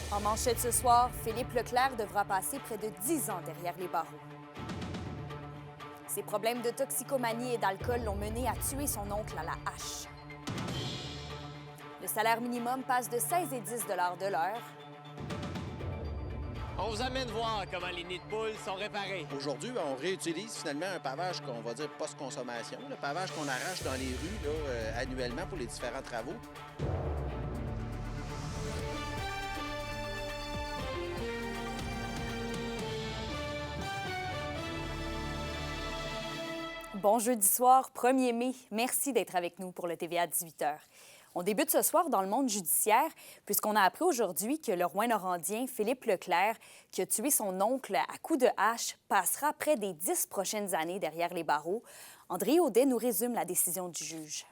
En manchette ce soir, Philippe Leclerc devra passer près de 10 ans derrière les barreaux. Ses problèmes de toxicomanie et d'alcool l'ont mené à tuer son oncle à la hache. Le salaire minimum passe de 16 et 10 de l'heure. On vous amène voir comment les nids de poules sont réparés. Aujourd'hui, on réutilise finalement un pavage qu'on va dire post-consommation, le pavage qu'on arrache dans les rues là, annuellement pour les différents travaux. Bon jeudi soir, 1er mai. Merci d'être avec nous pour le TVA 18h. On débute ce soir dans le monde judiciaire puisqu'on a appris aujourd'hui que le Rouyn-Norandien Philippe Leclerc, qui a tué son oncle à coups de hache, passera près des 10 prochaines années derrière les barreaux. André Audet nous résume la décision du juge.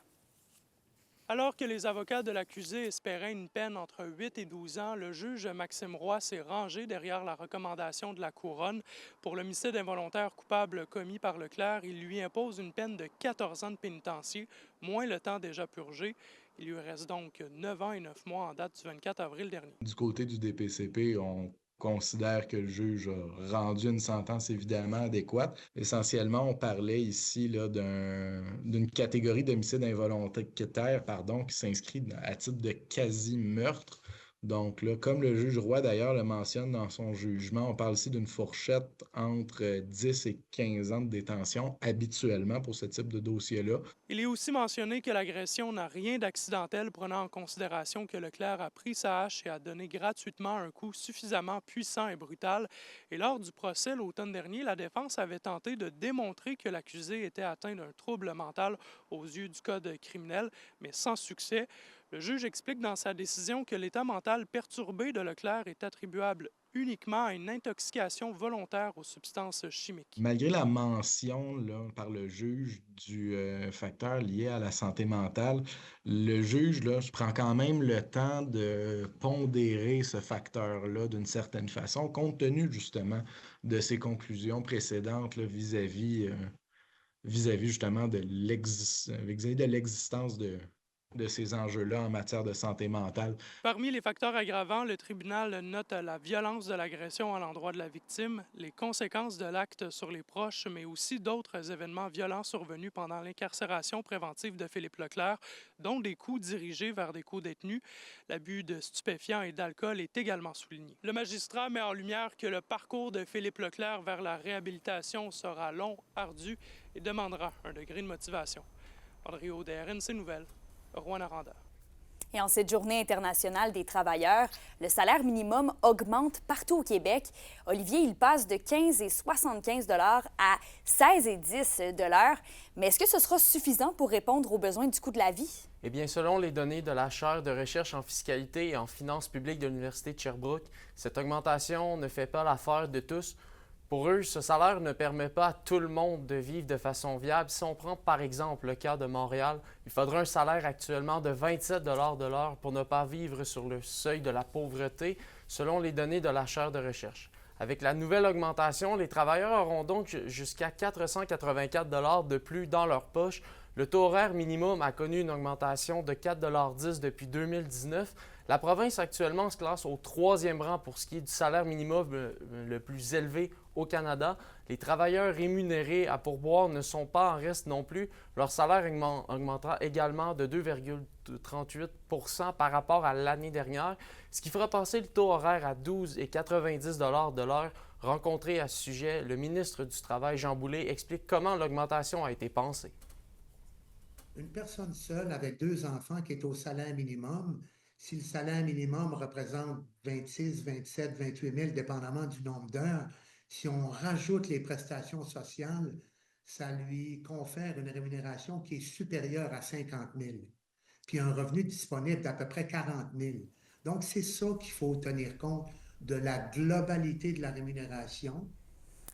Alors que les avocats de l'accusé espéraient une peine entre 8 et 12 ans, le juge Maxime Roy s'est rangé derrière la recommandation de la Couronne. Pour l'homicide involontaire coupable commis par Leclerc, il lui impose une peine de 14 ans de pénitencier, moins le temps déjà purgé. Il lui reste donc 9 ans et 9 mois en date du 24 avril dernier. Du côté du DPCP, on considère que le juge a rendu une sentence évidemment adéquate. Essentiellement, on parlait ici là, d'une catégorie d'homicide involontaire qui s'inscrit à titre de quasi-meurtre. Donc là, comme le juge Roy d'ailleurs le mentionne dans son jugement, on parle ici d'une fourchette entre 10 et 15 ans de détention habituellement pour ce type de dossier-là. Il est aussi mentionné que l'agression n'a rien d'accidentel, prenant en considération que Leclerc a pris sa hache et a donné gratuitement un coup suffisamment puissant et brutal. Et lors du procès l'automne dernier, la défense avait tenté de démontrer que l'accusé était atteint d'un trouble mental aux yeux du code criminel, mais sans succès. Le juge explique dans sa décision que l'état mental perturbé de Leclerc est attribuable uniquement à une intoxication volontaire aux substances chimiques. Malgré la mention là, par le juge du facteur lié à la santé mentale, le juge là, prend quand même le temps de pondérer ce facteur-là d'une certaine façon, compte tenu justement de ses conclusions précédentes là, vis-à-vis justement de l'existence de ces enjeux-là en matière de santé mentale. Parmi les facteurs aggravants, le tribunal note la violence de l'agression à l'endroit de la victime, les conséquences de l'acte sur les proches, mais aussi d'autres événements violents survenus pendant l'incarcération préventive de Philippe Leclerc, dont des coups dirigés vers des co-détenus. L'abus de stupéfiants et d'alcool est également souligné. Le magistrat met en lumière que le parcours de Philippe Leclerc vers la réhabilitation sera long, ardu et demandera un degré de motivation. André Audet, RNC Nouvelles, Rouyn-Noranda. Et en cette journée internationale des travailleurs, le salaire minimum augmente partout au Québec. Olivier, il passe de 15 et 75 à 16 et 10 Mais est-ce que ce sera suffisant pour répondre aux besoins du coût de la vie? Eh bien, selon les données de la chaire de recherche en fiscalité et en finances publiques de l'Université de Sherbrooke, cette augmentation ne fait pas l'affaire de tous. Pour eux, ce salaire ne permet pas à tout le monde de vivre de façon viable. Si on prend par exemple le cas de Montréal, il faudrait un salaire actuellement de 27 de l'heure pour ne pas vivre sur le seuil de la pauvreté, selon les données de la chaire de recherche. Avec la nouvelle augmentation, les travailleurs auront donc jusqu'à 484 de plus dans leur poche. Le taux horaire minimum a connu une augmentation de 4,10 depuis 2019. La province actuellement se classe au 3e rang pour ce qui est du salaire minimum le plus élevé au Canada. Les travailleurs rémunérés à pourboire ne sont pas en reste non plus. Leur salaire augmentera également de 2,38 % par rapport à l'année dernière, ce qui fera passer le taux horaire à 12,90 de l'heure. Rencontré à ce sujet, le ministre du Travail, Jean Boulet, explique comment l'augmentation a été pensée. Une personne seule avec 2 enfants qui est au salaire minimum, si le salaire minimum représente 26, 27, 28 000, dépendamment du nombre d'heures, si on rajoute les prestations sociales, ça lui confère une rémunération qui est supérieure à 50 000, puis un revenu disponible d'à peu près 40 000. Donc, c'est ça qu'il faut tenir compte de la globalité de la rémunération.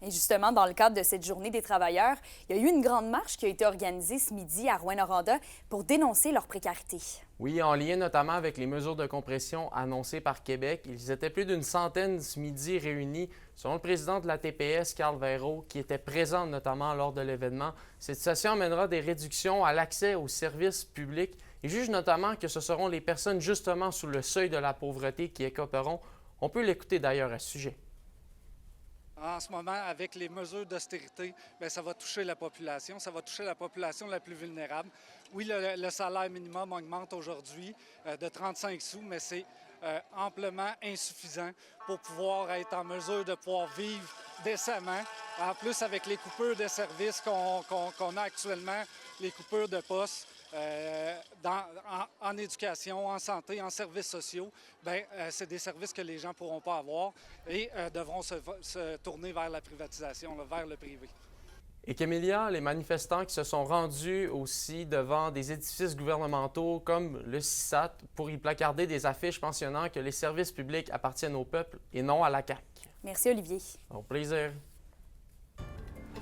Et justement, dans le cadre de cette journée des travailleurs, il y a eu une grande marche qui a été organisée ce midi à Rouyn-Noranda pour dénoncer leur précarité. Oui, en lien notamment avec les mesures de compression annoncées par Québec. Ils étaient plus d'une centaine ce midi réunis. Selon le président de la TPS, Carl Véro, qui était présent notamment lors de l'événement, cette session amènera des réductions à l'accès aux services publics. Il juge notamment que ce seront les personnes justement sous le seuil de la pauvreté qui écoperont. On peut l'écouter d'ailleurs à ce sujet. En ce moment, avec les mesures d'austérité, bien, ça va toucher la population. Ça va toucher la population la plus vulnérable. Oui, le salaire minimum augmente aujourd'hui de 35 sous, mais c'est amplement insuffisant pour pouvoir être en mesure de pouvoir vivre décemment. En plus, avec les coupures de services qu'on a actuellement, les coupures de postes, en éducation, en santé, en services sociaux, bien, c'est des services que les gens ne pourront pas avoir et devront se tourner vers la privatisation, là, vers le privé. Et Camélia, les manifestants qui se sont rendus aussi devant des édifices gouvernementaux comme le CISAT pour y placarder des affiches mentionnant que les services publics appartiennent au peuple et non à la CAQ. Merci, Olivier. Au plaisir.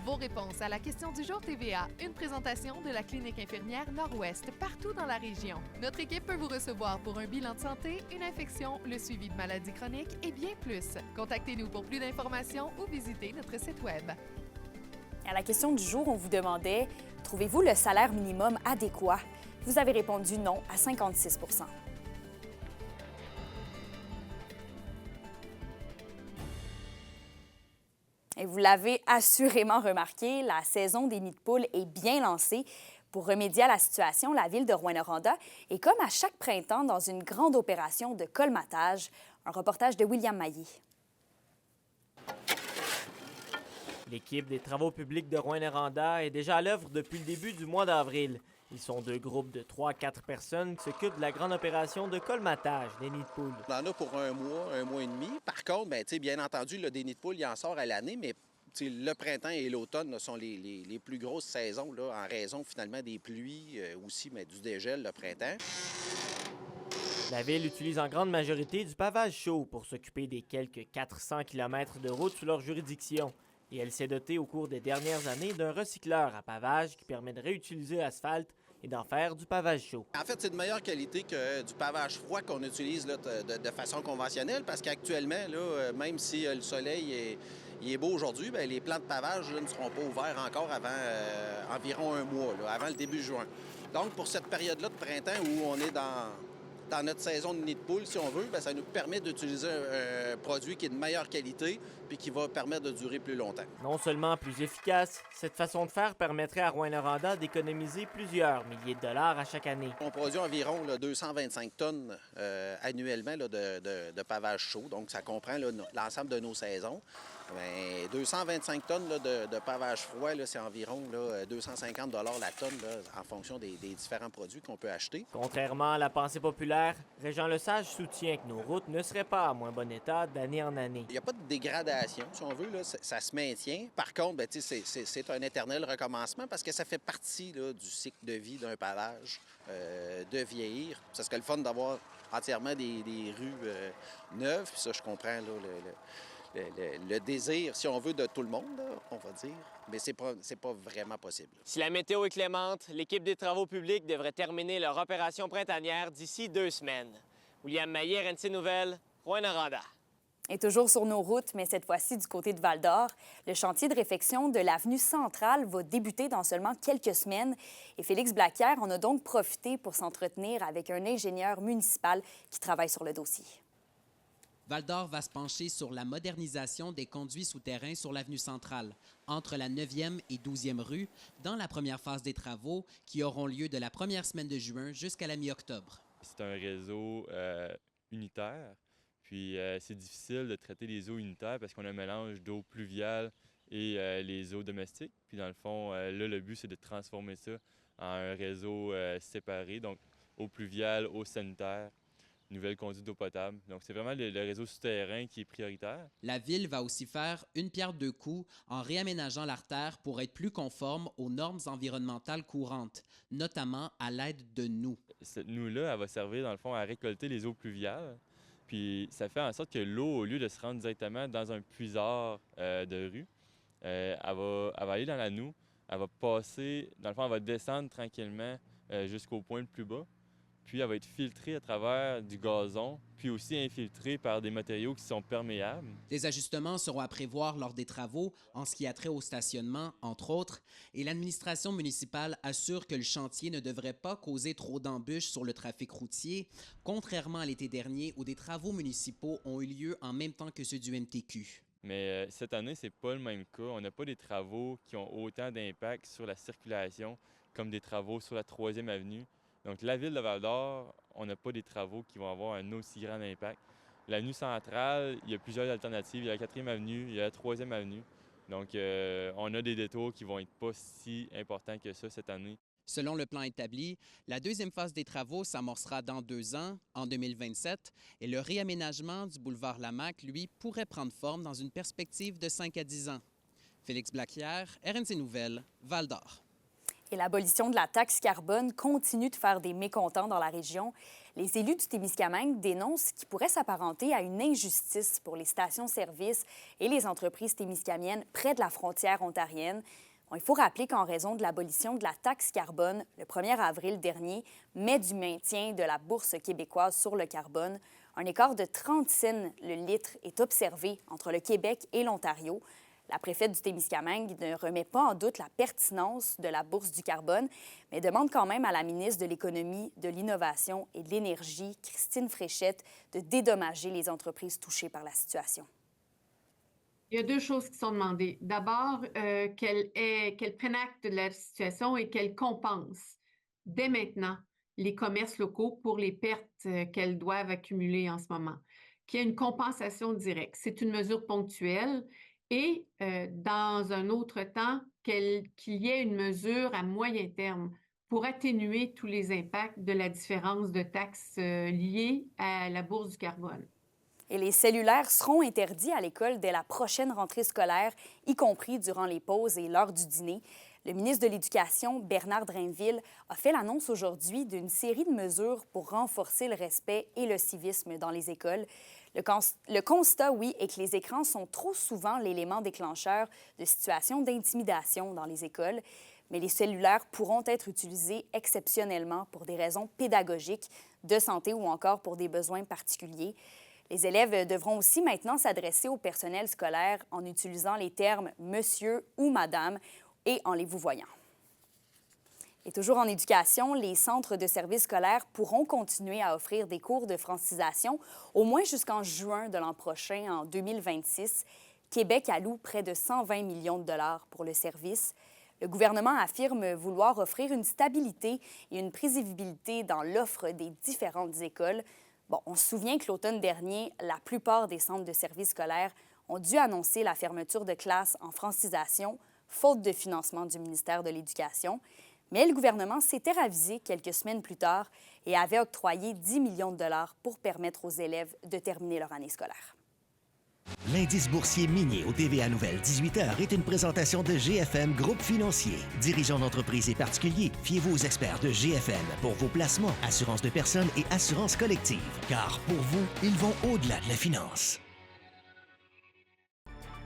Vos réponses à la question du jour TVA, une présentation de la clinique infirmière Nord-Ouest partout dans la région. Notre équipe peut vous recevoir pour un bilan de santé, une infection, le suivi de maladies chroniques et bien plus. Contactez-nous pour plus d'informations ou visitez notre site Web. À la question du jour, on vous demandait « Trouvez-vous le salaire minimum adéquat? » Vous avez répondu non à 56 %. Et vous l'avez assurément remarqué, la saison des nids de poules est bien lancée. Pour remédier à la situation, la ville de Rouyn-Noranda est comme à chaque printemps dans une grande opération de colmatage. Un reportage de William Maillé. L'équipe des travaux publics de Rouyn-Noranda est déjà à l'œuvre depuis le début du mois d'avril. Ils sont deux groupes de 3 à 4 personnes qui s'occupent de la grande opération de colmatage des nids de poules. On en a pour un mois et demi. Par contre, bien entendu, là, des nids de poules, il en sort à l'année, mais le printemps et l'automne là, sont les plus grosses saisons là, en raison finalement des pluies, aussi mais du dégel le printemps. La ville utilise en grande majorité du pavage chaud pour s'occuper des quelques 400 km de route sous leur juridiction. Et elle s'est dotée au cours des dernières années d'un recycleur à pavage qui permet de réutiliser l'asphalte et d'en faire du pavage chaud. En fait, c'est de meilleure qualité que du pavage froid qu'on utilise là, de façon conventionnelle parce qu'actuellement, là, même si le soleil est beau aujourd'hui, bien, les plants de pavage là, ne seront pas ouverts encore avant environ un mois, là, avant le début juin. Donc, pour cette période-là de printemps où on est dans notre saison de nid de poule, si on veut, bien, ça nous permet d'utiliser un produit qui est de meilleure qualité puis qui va permettre de durer plus longtemps. Non seulement plus efficace, cette façon de faire permettrait à Rouyn-Noranda d'économiser plusieurs milliers de dollars à chaque année. On produit environ là, 225 tonnes annuellement là, de pavage chaud, donc ça comprend là, l'ensemble de nos saisons. Bien, 225 tonnes là, de pavage froid, là, c'est environ là, 250 $ la tonne là, en fonction des différents produits qu'on peut acheter. Contrairement à la pensée populaire, Régent Lesage soutient que nos routes ne seraient pas en moins bon état d'année en année. Il n'y a pas de dégradation, si on veut, là, ça se maintient. Par contre, bien, c'est un éternel recommencement parce que ça fait partie là, du cycle de vie d'un pavage, de vieillir. Ça serait le fun d'avoir entièrement des rues neuves, puis ça, je comprends là, le désir, si on veut, de tout le monde, là, on va dire, mais c'est pas vraiment possible. Si la météo est clémente, l'équipe des travaux publics devrait terminer leur opération printanière d'ici 2 semaines. William Maillé, RNC Nouvelles, Rouyn-Noranda. Et toujours sur nos routes, mais cette fois-ci du côté de Val-d'Or, le chantier de réfection de l'avenue Centrale va débuter dans seulement quelques semaines. Et Félix Blaquière en a donc profité pour s'entretenir avec un ingénieur municipal qui travaille sur le dossier. Val-d'Or va se pencher sur la modernisation des conduits souterrains sur l'avenue Centrale, entre la 9e et 12e rue, dans la première phase des travaux qui auront lieu de la première semaine de juin jusqu'à la mi-octobre. C'est un réseau unitaire, puis c'est difficile de traiter les eaux unitaires parce qu'on a un mélange d'eau pluviale et les eaux domestiques. Puis dans le fond, là, le but, c'est de transformer ça en un réseau séparé, donc eau pluviale, eau sanitaire, nouvelle conduite d'eau potable. Donc, c'est vraiment le réseau souterrain qui est prioritaire. La Ville va aussi faire une pierre deux coups en réaménageant l'artère pour être plus conforme aux normes environnementales courantes, notamment à l'aide de noues. Cette noue-là, elle va servir, dans le fond, à récolter les eaux pluviales. Puis, ça fait en sorte que l'eau, au lieu de se rendre directement dans un puisard de rue, elle va aller dans la noue, elle va passer, dans le fond, elle va descendre tranquillement jusqu'au point le plus bas. puis elle va être filtrée à travers du gazon, puis aussi infiltrée par des matériaux qui sont perméables. Des ajustements seront à prévoir lors des travaux en ce qui a trait au stationnement, entre autres, et l'administration municipale assure que le chantier ne devrait pas causer trop d'embûches sur le trafic routier, contrairement à l'été dernier où des travaux municipaux ont eu lieu en même temps que ceux du MTQ. Mais cette année, c'est pas le même cas. On n'a pas des travaux qui ont autant d'impact sur la circulation comme des travaux sur la 3e avenue. Donc, la ville de Val-d'Or, on n'a pas des travaux qui vont avoir un aussi grand impact. L'avenue centrale, il y a plusieurs alternatives. Il y a la 4e avenue, il y a la 3e avenue. Donc, on a des détours qui vont être pas si importants que ça cette année. Selon le plan établi, la deuxième phase des travaux s'amorcera dans 2 ans, en 2027, et le réaménagement du boulevard Lamaque, lui, pourrait prendre forme dans une perspective de 5 à 10 ans. Félix Blacquière, RNC Nouvelles, Val-d'Or. Et l'abolition de la taxe carbone continue de faire des mécontents dans la région. Les élus du Témiscamingue dénoncent qu'il pourrait s'apparenter à une injustice pour les stations-service et les entreprises témiscamiennes près de la frontière ontarienne. Il faut rappeler qu'en raison de l'abolition de la taxe carbone le 1er avril dernier, mais du maintien de la bourse québécoise sur le carbone, un écart de 30 cents le litre est observé entre le Québec et l'Ontario. La préfète du Témiscamingue ne remet pas en doute la pertinence de la bourse du carbone, mais demande quand même à la ministre de l'Économie, de l'Innovation et de l'Énergie, Christine Fréchette, de dédommager les entreprises touchées par la situation. Il y a 2 choses qui sont demandées. D'abord, qu'elle prenne acte de la situation et qu'elle compense dès maintenant les commerces locaux pour les pertes qu'elles doivent accumuler en ce moment. Qu'il y ait une compensation directe. C'est une mesure ponctuelle et dans un autre temps, qu'il y ait une mesure à moyen terme pour atténuer tous les impacts de la différence de taxes liées à la bourse du carbone. Et les cellulaires seront interdits à l'école dès la prochaine rentrée scolaire, y compris durant les pauses et l'heure du dîner. Le ministre de l'Éducation, Bernard Drainville, a fait l'annonce aujourd'hui d'une série de mesures pour renforcer le respect et le civisme dans les écoles. Le constat, oui, est que les écrans sont trop souvent l'élément déclencheur de situations d'intimidation dans les écoles. Mais les cellulaires pourront être utilisés exceptionnellement pour des raisons pédagogiques, de santé ou encore pour des besoins particuliers. Les élèves devront aussi maintenant s'adresser au personnel scolaire en utilisant les termes « monsieur » ou « madame » et en les vouvoyant. Et toujours en éducation, les centres de services scolaires pourront continuer à offrir des cours de francisation au moins jusqu'en juin de l'an prochain, en 2026. Québec alloue près de 120 millions de dollars pour le service. Le gouvernement affirme vouloir offrir une stabilité et une prévisibilité dans l'offre des différentes écoles. Bon, on se souvient que l'automne dernier, la plupart des centres de services scolaires ont dû annoncer la fermeture de classes en francisation, faute de financement du ministère de l'Éducation. Mais le gouvernement s'était ravisé quelques semaines plus tard et avait octroyé 10 millions de dollars pour permettre aux élèves de terminer leur année scolaire. L'indice boursier minier au TVA Nouvelle 18h est une présentation de GFM Groupe Financier. Dirigeants d'entreprises et particuliers, fiez-vous aux experts de GFM pour vos placements, assurances de personnes et assurances collectives. Car pour vous, ils vont au-delà de la finance.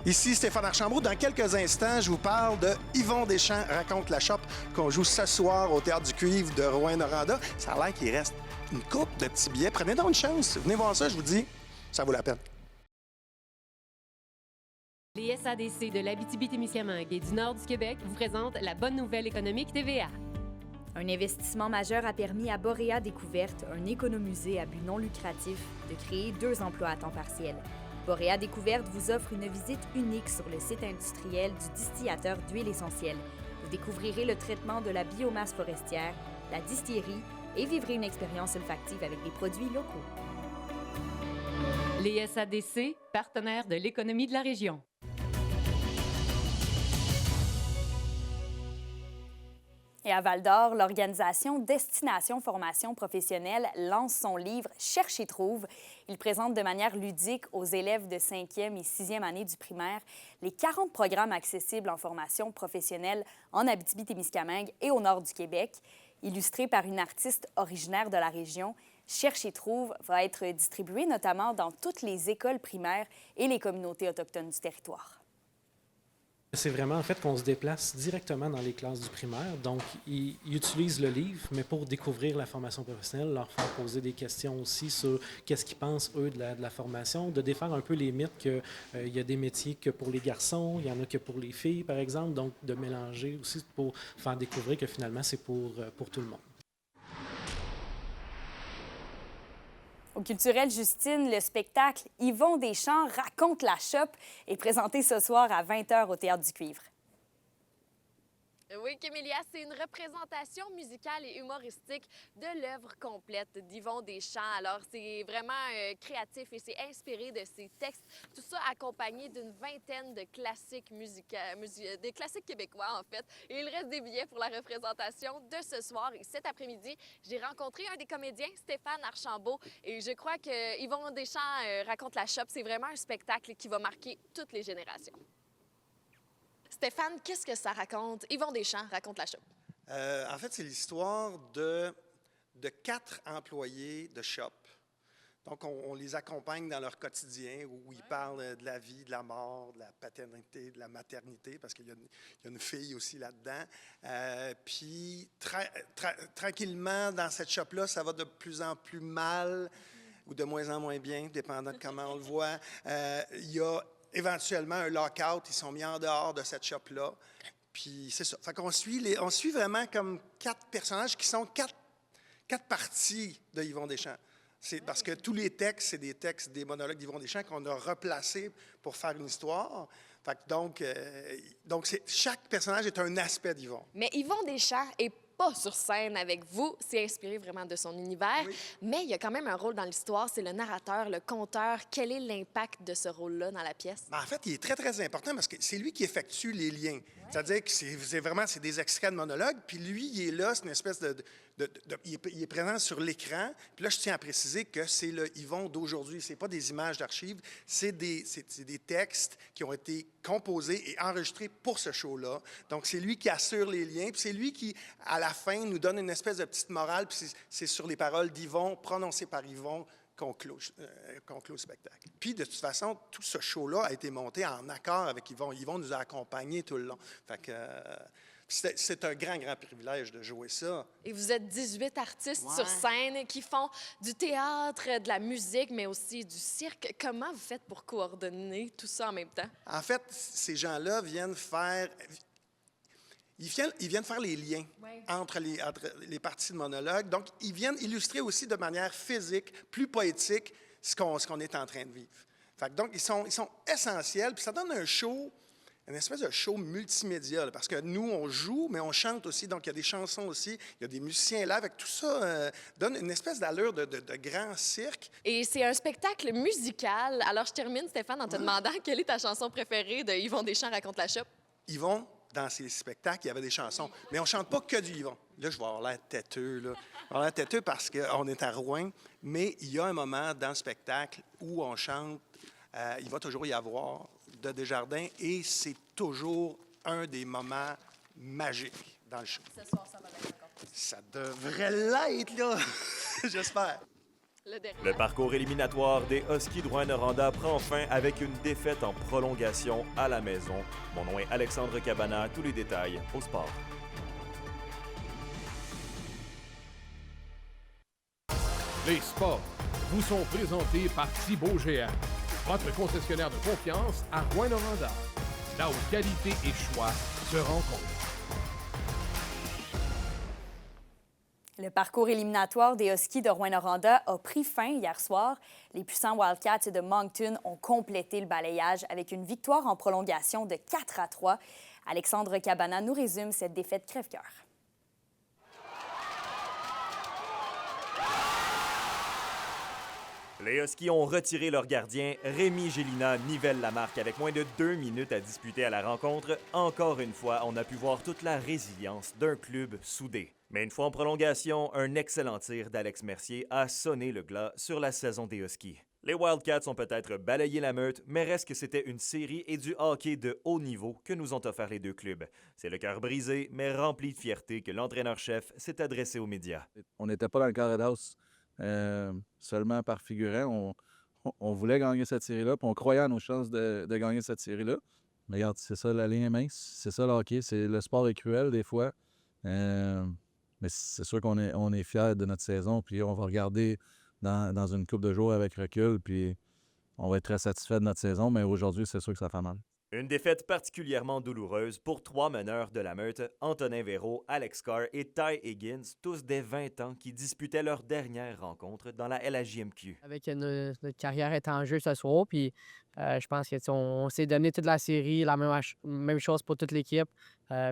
Ici Stéphane Archambault. Dans quelques instants, je vous parle de Yvon Deschamps raconte la shop qu'on joue ce soir au Théâtre du Cuivre de Rouyn-Noranda. Ça a l'air qu'il reste une couple de petits billets. Prenez donc une chance. Venez voir ça, je vous dis, ça vaut la peine. Les SADC de l'Abitibi-Témiscamingue et du nord du Québec vous présentent la bonne nouvelle économique TVA. Un investissement majeur a permis à Boréa Découverte, un économusée à but non lucratif, de créer 2 emplois à temps partiel. Boréa Découverte vous offre une visite unique sur le site industriel du distillateur d'huile essentielle. Vous découvrirez le traitement de la biomasse forestière, la distillerie et vivrez une expérience olfactive avec des produits locaux. Les SADC, partenaires de l'économie de la région. Et à Val-d'Or, l'organisation Destination Formation Professionnelle lance son livre « Cherche et trouve ». Il présente de manière ludique aux élèves de 5e et 6e année du primaire les 40 programmes accessibles en formation professionnelle en Abitibi-Témiscamingue et au nord du Québec. Illustré par une artiste originaire de la région, Cherche et trouve va être distribué notamment dans toutes les écoles primaires et les communautés autochtones du territoire. C'est vraiment en fait qu'on se déplace directement dans les classes du primaire. Donc, ils utilisent le livre, mais pour découvrir la formation professionnelle, leur faire poser des questions aussi sur qu'est-ce qu'ils pensent, eux, de la formation, de défaire un peu les mythes qu'il y a des métiers que pour les garçons, il y en a que pour les filles, par exemple. Donc, de mélanger aussi pour faire découvrir que finalement, c'est pour tout le monde. Au Culturel Justine, le spectacle Yvon Deschamps raconte la shop est présenté ce soir à 20h au Théâtre du Cuivre. Oui, Camélia, c'est une représentation musicale et humoristique de l'œuvre complète d'Yvon Deschamps. Alors, c'est vraiment créatif et c'est inspiré de ses textes. Tout ça accompagné d'une vingtaine de classiques des classiques québécois, en fait. Et il reste des billets pour la représentation de ce soir. Et cet après-midi, j'ai rencontré un des comédiens, Stéphane Archambault. Et je crois que Yvon Deschamps raconte la shop. C'est vraiment un spectacle qui va marquer toutes les générations. Stéphane, qu'est-ce que ça raconte? Yvon Deschamps raconte la shop. En fait, c'est l'histoire de 4 employés de shop. Donc, on les accompagne dans leur quotidien où ils parlent de la vie, de la mort, de la paternité, de la maternité, parce qu'il y a une fille aussi là-dedans. Puis, tranquillement, dans cette shop-là, ça va de plus en plus mal ou de moins en moins bien, dépendant de comment on le voit. Il y a éventuellement un lock-out, ils sont mis en dehors de cette shop-là. Puis c'est ça. Fait qu'on on suit vraiment comme 4 personnages qui sont quatre parties de Yvon Deschamps. C'est parce que tous les textes, c'est des textes, des monologues d'Yvon Deschamps qu'on a replacés pour faire une histoire. Fait que donc chaque personnage est un aspect d'Yvon. Mais Yvon Deschamps est pas sur scène avec vous, c'est inspiré vraiment de son univers, oui. Mais il y a quand même un rôle dans l'histoire, c'est le narrateur, le conteur. Quel est l'impact de ce rôle-là dans la pièce? En fait, il est très, très important parce que c'est lui qui effectue les liens. Ouais. C'est-à-dire que c'est des extraits de monologues, puis lui, il est là, c'est une espèce il est présent sur l'écran. Puis là, je tiens à préciser que c'est le Yvon d'aujourd'hui. C'est pas des images d'archives, c'est des textes qui ont été composés et enregistrés pour ce show-là. Donc, c'est lui qui assure les liens, puis c'est lui qui, à la fin, nous donne une espèce de petite morale, puis c'est sur les paroles d'Yvon, prononcées par Yvon, qu'on clôt le spectacle. Puis, de toute façon, tout ce show-là a été monté en accord avec Yvon. Yvon nous a accompagnés tout le long. Fait que c'est un grand, grand privilège de jouer ça. Et vous êtes 18 artistes sur scène qui font du théâtre, de la musique, mais aussi du cirque. Comment vous faites pour coordonner tout ça en même temps? En fait, ces gens-là viennent faire... Ils viennent faire les liens entre les parties de monologue. Donc, ils viennent illustrer aussi de manière physique, plus poétique, ce qu'on est en train de vivre. Fait que donc, ils sont essentiels. Puis ça donne un show, une espèce de show multimédia. Là, parce que nous, on joue, mais on chante aussi. Donc, il y a des chansons aussi. Il y a des musiciens là. Avec tout ça, donne une espèce d'allure de grand cirque. Et c'est un spectacle musical. Alors, je termine, Stéphane, en te demandant quelle est ta chanson préférée de Yvon Deschamps raconte la shop? Yvon, dans ses spectacles, il y avait des chansons. Mais on ne chante pas que du Yvon. Là, je vais avoir l'air têteux. Là. Je vais avoir l'air têteux parce qu'on est à Rouen. Mais il y a un moment dans le spectacle où on chante « Il va toujours y avoir » de Desjardins. Et c'est toujours un des moments magiques dans le show. Ce soir, ça va l'être encore plus. Ça devrait l'être, là. J'espère. Le parcours éliminatoire des Huskies de Rouyn-Noranda prend fin avec une défaite en prolongation à la maison. Mon nom est Alexandre Cabana. Tous les détails au sport. Les sports vous sont présentés par Thibaut GM, votre concessionnaire de confiance à Rouyn-Noranda, là où qualité et choix se rencontrent. Le parcours éliminatoire des Huskies de Rouyn-Noranda a pris fin hier soir. Les puissants Wildcats de Moncton ont complété le balayage avec une victoire en prolongation de 4-3. Alexandre Cabana nous résume cette défaite crève-cœur. Les Huskies ont retiré leur gardien. Rémi Gélina nivelle la marque avec moins de 2 minutes à disputer à la rencontre. Encore une fois, on a pu voir toute la résilience d'un club soudé. Mais une fois en prolongation, un excellent tir d'Alex Mercier a sonné le glas sur la saison des Huskies. Les Wildcats ont peut-être balayé la meute, mais reste que c'était une série et du hockey de haut niveau que nous ont offert les deux clubs. C'est le cœur brisé, mais rempli de fierté que l'entraîneur-chef s'est adressé aux médias. On n'était pas dans le carré d'as seulement par figurant. On voulait gagner cette série-là, puis on croyait à nos chances de gagner cette série-là. Mais regarde, c'est ça, la ligne est mince. C'est ça le hockey. Le sport est cruel des fois. Mais c'est sûr qu'on est fiers de notre saison. Puis on va regarder dans une couple de jours avec recul. Puis on va être très satisfait de notre saison. Mais aujourd'hui, c'est sûr que ça fait mal. Une défaite particulièrement douloureuse pour 3 meneurs de la Meurthe, Antonin Véro, Alex Carr et Ty Higgins, tous des 20 ans qui disputaient leur dernière rencontre dans la LHJMQ. Avec notre carrière est en jeu ce soir, puis je pense qu'on s'est donné toute la série, la même chose pour toute l'équipe.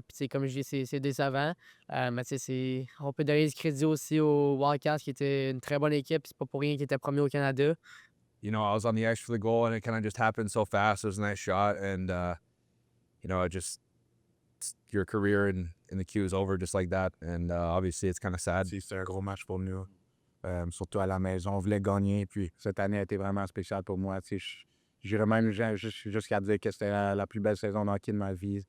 Puis comme je dis, c'est décevant. Mais on peut donner du crédit aussi aux Wildcats, qui était une très bonne équipe. C'est pas pour rien qu'ils étaient premiers au Canada. You know, I was on the ice for the goal, and it kind of just happened so fast. It was a nice shot, and you know, your career in the queue is over just like that. And obviously, it's kind of sad. C'est un gros match pour nous, surtout à la maison. On voulait gagner, puis cette année a été vraiment spéciale pour moi. J'irais même jusqu'à dire que c'était la plus belle saison de hockey de ma vie.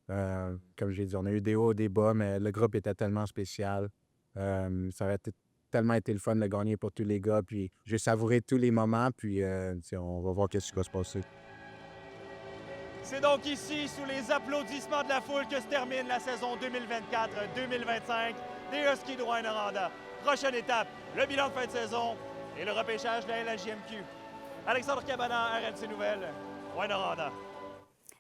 Comme j'ai dit, on a eu des hauts, des bas, mais le groupe était tellement spécial. Ça aurait tellement été le fun de gagner pour tous les gars. Puis j'ai savouré tous les moments, puis on va voir qu'est-ce qui va se passer. C'est donc ici, sous les applaudissements de la foule, que se termine la saison 2024-2025 des Huskies de Rouyn-Noranda. Prochaine étape, le bilan de fin de saison et le repêchage de la LHJMQ. Alexandre Cabana, RNC Nouvelles, Rouyn-Noranda.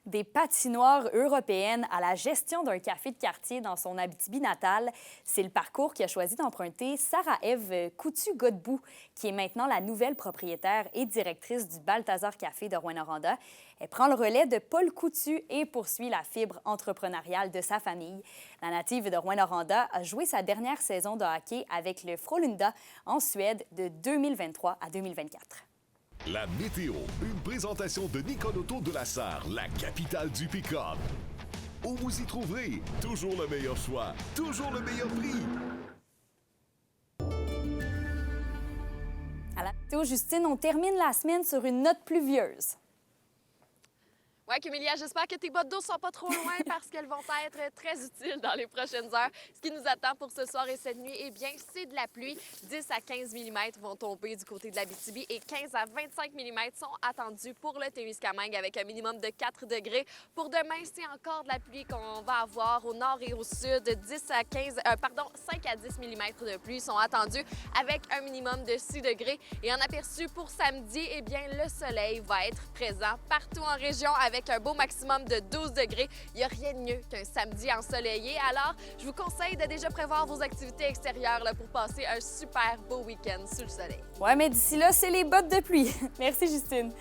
Des patinoires européennes à la gestion d'un café de quartier dans son Abitibi natale, c'est le parcours qu'a choisi d'emprunter Sarah-Ève Coutu-Godbout, qui est maintenant la nouvelle propriétaire et directrice du Balthazar Café de Rouyn-Noranda. Elle prend le relais de Paul Coutu et poursuit la fibre entrepreneuriale de sa famille. La native de Rouyn-Noranda a joué sa dernière saison de hockey avec le Frölunda en Suède de 2023 à 2024. La météo, une présentation de Nicole Auto de la Sarre, la capitale du pick-up. Où vous y trouverez toujours le meilleur choix, toujours le meilleur prix. À la météo, Justine, on termine la semaine sur une note pluvieuse. Oui, Camélia, j'espère que tes bottes d'eau sont pas trop loin parce qu'elles vont être très utiles dans les prochaines heures. Ce qui nous attend pour ce soir et cette nuit, eh bien, c'est de la pluie. 10 à 15 mm vont tomber du côté de l'Abitibi et 15 à 25 mm sont attendus pour le Témiscamingue avec un minimum de 4 degrés. Pour demain, c'est encore de la pluie qu'on va avoir au nord et au sud. 5 à 10 mm de pluie sont attendus avec un minimum de 6 degrés. Et en aperçu pour samedi, eh bien, le soleil va être présent partout en région avec un beau maximum de 12 degrés. Il n'y a rien de mieux qu'un samedi ensoleillé. Alors, je vous conseille de déjà prévoir vos activités extérieures là, pour passer un super beau week-end sous le soleil. Ouais, mais d'ici là, c'est les bottes de pluie. Merci, Justine.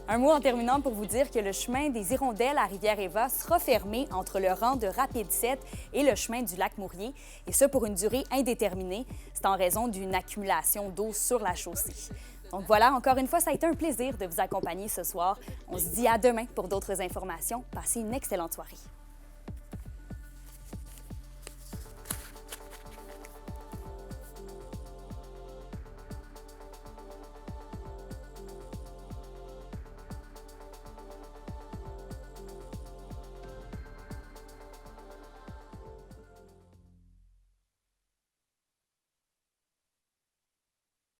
Un mot en terminant pour vous dire que le chemin des Hirondelles à Rivière-Éva sera fermé entre le rang de Rapide 7 et le chemin du lac Mourier, et ce pour une durée indéterminée. C'est en raison d'une accumulation d'eau sur la chaussée. Donc voilà, encore une fois, ça a été un plaisir de vous accompagner ce soir. On se dit à demain pour d'autres informations. Passez une excellente soirée.